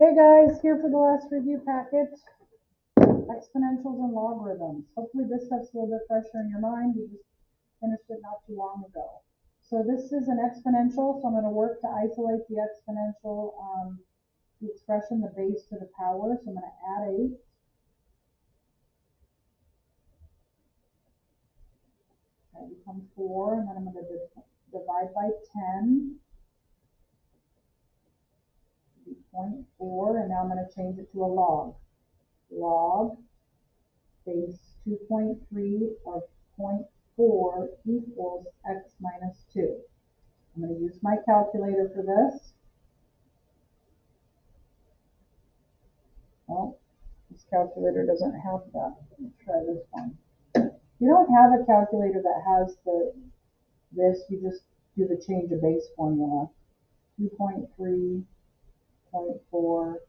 Hey guys, here for the last review packet, exponentials and logarithms. Hopefully this stuff's a little bit fresher in your mind. We just finished it not too long ago. So this is an exponential, so I'm going to work to isolate the exponential, the expression, the base to the power. So I'm going to add 8. That becomes 4, and then I'm going to divide by 10. 0.4, and now I'm going to change it to a log. Log base 2.3 of 0.4 equals x minus 2. I'm going to use my calculator for this. Well, this calculator doesn't have that. Let's try this one. If you don't have a calculator that has this, you just do the change of base formula. 2.3, 0.4,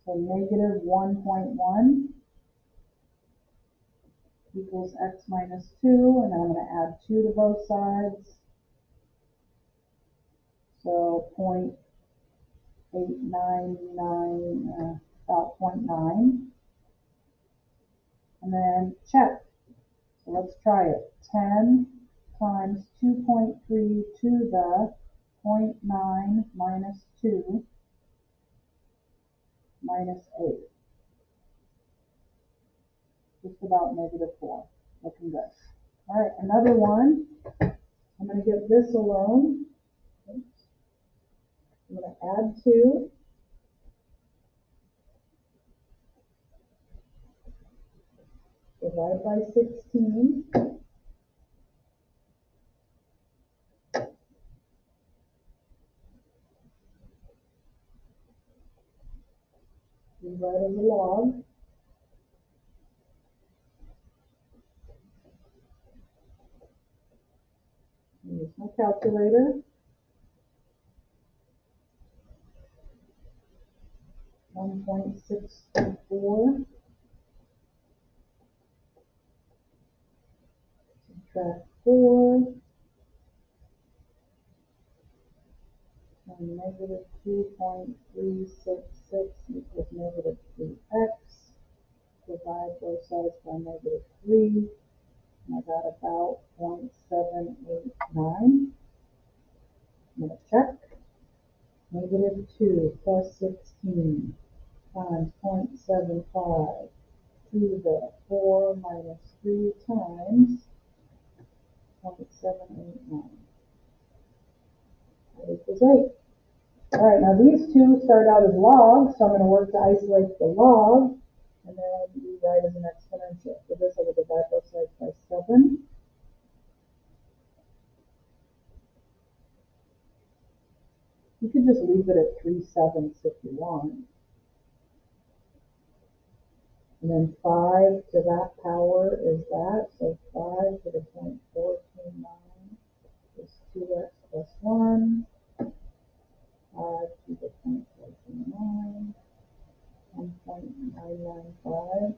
so negative 1.1 equals x minus 2, and then I'm going to add 2 to both sides. So 0.899, about 0.9. And then check. So let's try it. 10 times 2.3 to the 0.9 minus 2 minus 8. Just about negative 4. Looking good. All right, another one. I'm going to get this alone. Oops. I'm going to add 2. Divide by 16. Rewrite as a log. Use my calculator. 1.624. Subtract 4. And negative 2.366 equals negative 3x. Divide both sides by negative 3. And I got about 0.789. I'm going to check. Negative 2 plus 16 times 0.75 to the 4 minus 3 times 0.789. That equals 8. All right, now these two start out as logs, so I'm going to work to isolate the log, and then rewrite as an exponential. For this, I will divide both sides by 7. You could just leave it at 3/7 if you want. And then 5 to that power is that, so 5 to the 0.429 is 2x plus 1. 5 to the 0.429, 1.995.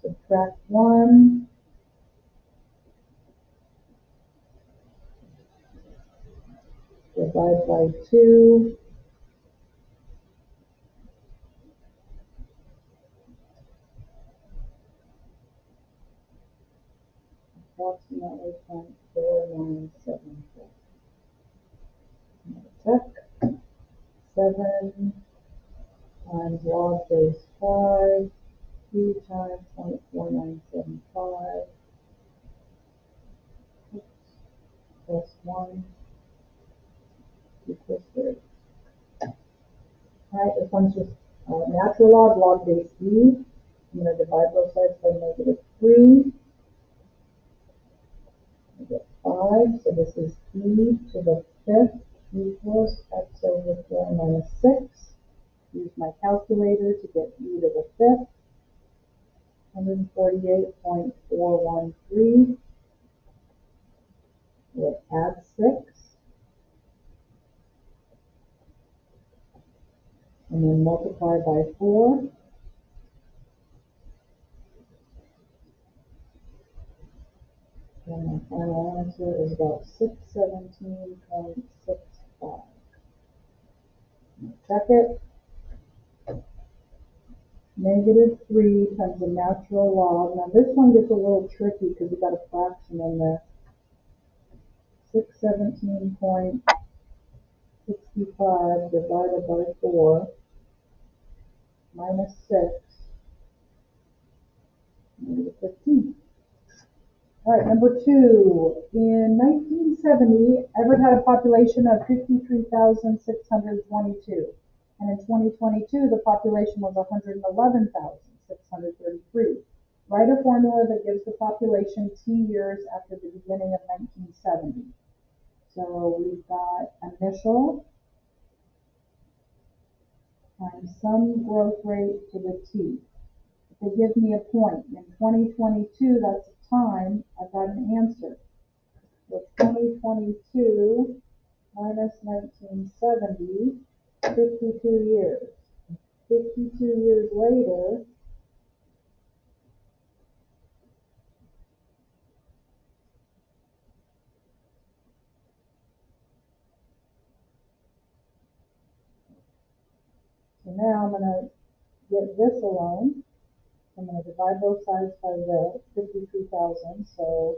Subtract 1. Divide by 2. Approximately 0.4974. Check. 7 times log base 5. 2 times 0.4975. Plus 1 equals 30. Alright, this one's just natural log base e. I'm going to divide both sides by negative 3. I get 5, so this is e to the 5th equals x over 4 minus 6. Use my calculator to get e to the 5th. 148.413. We'll add 6. And then multiply by 4. And my final answer is about 617.65. check it. -3 times the natural log. Now this one gets a little tricky because we got a fraction in there. 617.65 divided by 4 minus 6, -15. All right, number 2. In 1970, Everett had a population of 53,622. And in 2022, the population was 111,633. Write a formula that gives the population T years after the beginning of 1970. So we've got initial times some growth rate to the T. If they give me a point in 2022, that's a time, I've got an answer. So 2022 minus 1970, 52 years. 52 years later, so now I'm going to get this alone. I'm going to divide both sides by the 53,000. So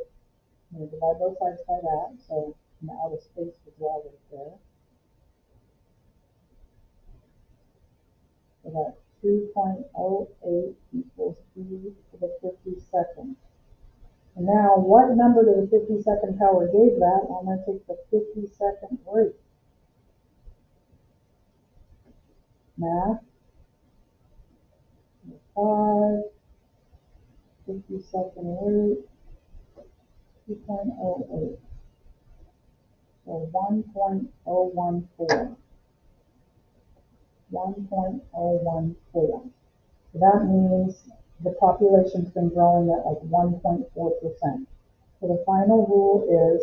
I'm going to divide both sides by that. So now the space will draw right there. So that 2.08 equals e to the 52nd. And now what number to the 52nd power gave that? I'm going to take the 52nd rate. Math. 5, 52nd rate, 2.08. So 1.014. 1.014. So that means the population's been growing at like 1.4%. So the final rule is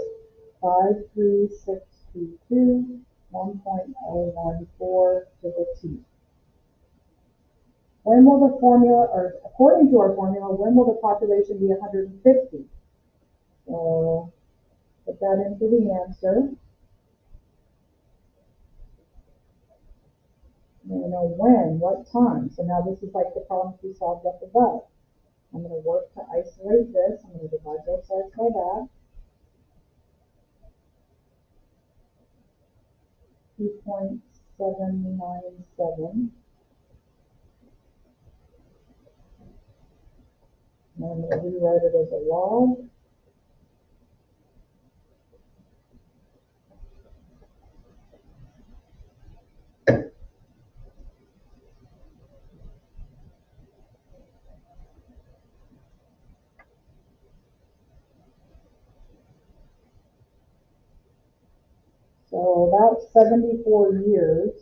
53622, 1.014 to the T. When will the formula, or according to our formula, when will the population be 150? So put that into the answer. You know when, what time. So now this is like the problems we solved up above. I'm going to work to isolate this. I'm going to divide both sides by that. 2.797. And I'm going to rewrite it as a log. So about 74 years.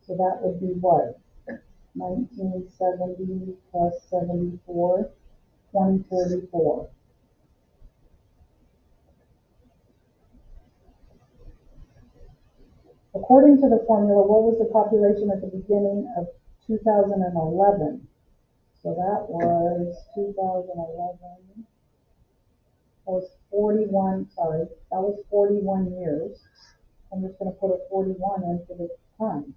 So that would be what? 1970 plus 74, 2044. According to the formula, what was the population at the beginning of 2011? So that was 2011. That was 41, sorry, that was 41 years. I'm just going to put a 41 in for the time.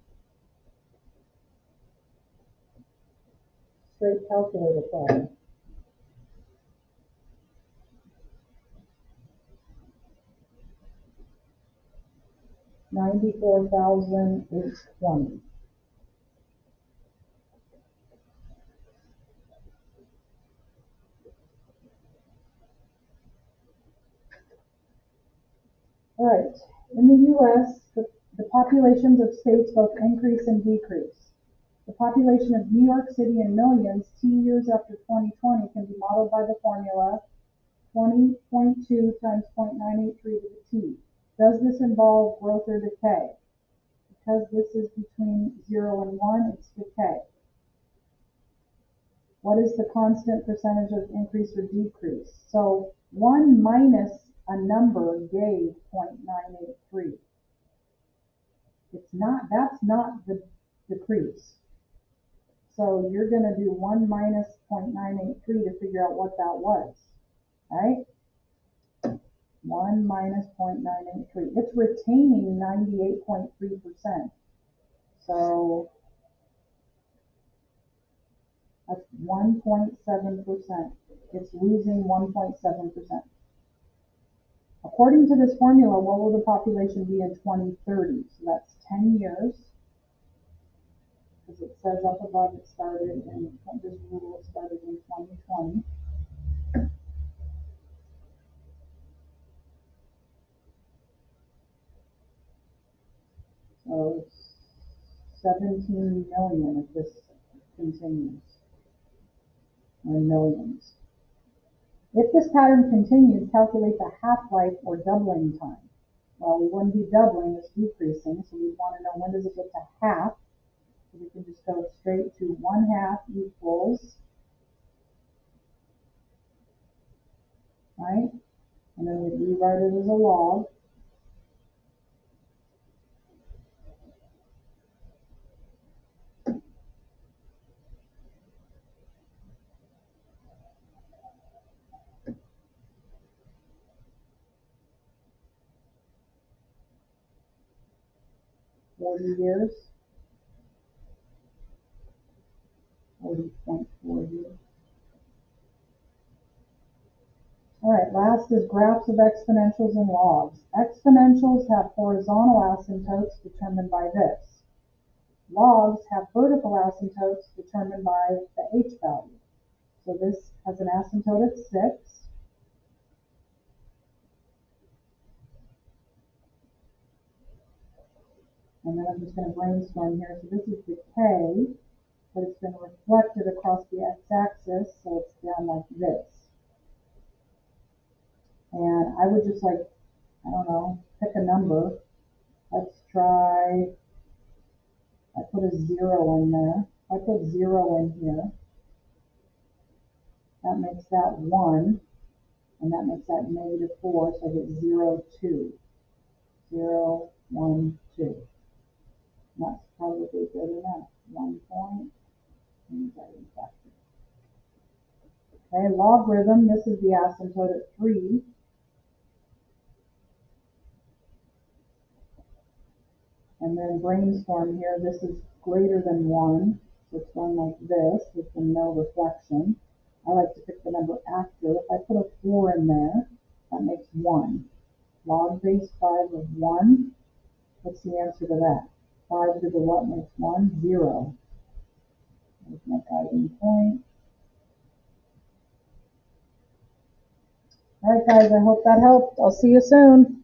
Straight calculator problem. 94,820. All right, in the U.S., the populations of states both increase and decrease. The population of New York City in millions T years after 2020 can be modeled by the formula 20.2 times 0.983 to the T. Does this involve growth or decay? Because this is between 0 and 1, it's decay. What is the constant percentage of increase or decrease? So 1 minus a number gave 0.983. That's not the decrease. So you're going to do 1 minus 0.983 to figure out what that was, right? 1 minus 0.983. It's retaining 98.3%. So that's 1.7%. It's losing 1.7%. According to this formula, what will the population be in 2030? So that's 10 years. Because it says up above it started in, this rule started in 2020. So 17 million if this continues, or millions. If this pattern continues, calculate the half-life or doubling time. Well, we wouldn't be doubling, it's decreasing, so we want to know when does it get to half. So we can just go straight to 1/2 equals, right? And then we rewrite it as a log. $40, 40.4 years. All right, last is graphs of exponentials and logs. Exponentials have horizontal asymptotes determined by this. Logs have vertical asymptotes determined by the h value. So this has an asymptote at 6. And then I'm just going to brainstorm here. So this is the k, but it's been reflected across the x-axis, so it's down like this. And I would just, like, I don't know, pick a number. Let's try, I put a 0 in there. I put 0 in here. That makes that 1, and that makes that -4, so I get 0, 2. 0, 1, 2. And that's probably good enough. 1 point, okay, logarithm, this is the asymptote at 3. And then brainstorm here, this is greater than 1, so it's going like this with no reflection. I like to pick the number after. If I put a 4 in there, that makes 1. Log base 5 of 1, what's the answer to that? 5 to the what makes 1? 0. There's my guiding point. All right, guys, I hope that helped. I'll see you soon.